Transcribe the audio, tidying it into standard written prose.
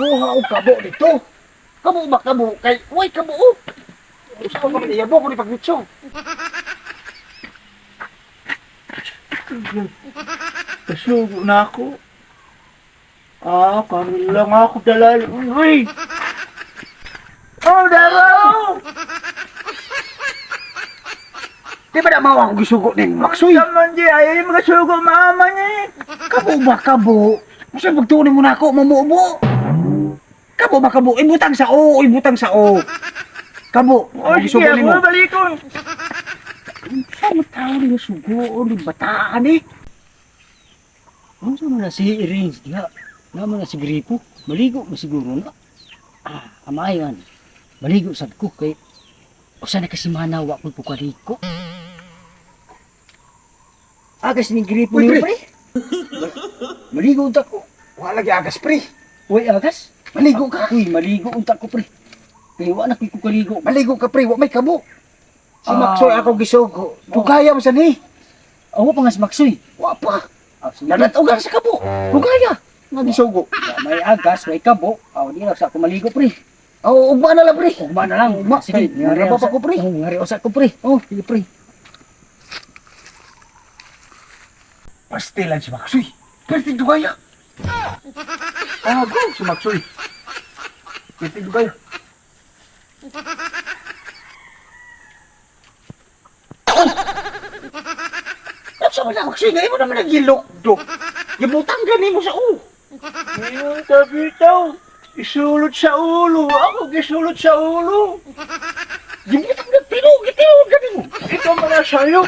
kuha og kabo dito. Kabo ba kabo? Kay, uy, kabo o. Gusto ko kami iyabo ko ni pagbitso. Kasugo na ako. Karoon lang ako dalal. Uy! Oh, daraw! Di ba na mawa ko gisugo ning Maksoy? Saman di ay mga sugo mama niya. Kabo ba kabo? Masa magtuon mo na ako, mamubo. Kabo ba kabo? Ibutang sa o, ibutang sa o. Kabo, O sige, gisugo nimo. ako balikon. Ano tao niya sugo, ni bataan eh. Ano sa mga si Irene? Diha, naman na si Gripo. Maligo mo siguro na. Amayan. Maligo sad ko kay usa na kasi manawa ko pukaliko. Agas ni gripo Uy, niyo, pre. pre. Maligo unta ko. Wala lagi agas, pre. Uy, agas. Maligo ka. Uy, maligo unta ko pre. Kaya wa na ko'y kukaligo. Maligo ka, pre. Wa may kabo. Si Ah. Maksoy ako gisugo. Dugaya mo sa ni. Awa pa nga si Maksoy. Wa pa. Sige. Nanatugan sa kabo. Dugaya. Nga gisugo. May agas, may kabo. Di na sa ako maligo pre. Oo, ugma na lang, pre. Ugma na lang. Ugma. Sige, Ngari pa ko, pre. Ngari usa ko pre. Sige pre. Pastilan si Maksoy. Pwede dugaya. Go, si Maksoy. Pwede kayo. At sa mga Maksoy, ngayon mo naman nagilok. Gibutang gani mo sa o. Ngayon kabitaw. Isulot sa ulo. Ako gisulot sa ulo. Gibutang gani, pero gitiyo gani mo. Ikaw mga sayo.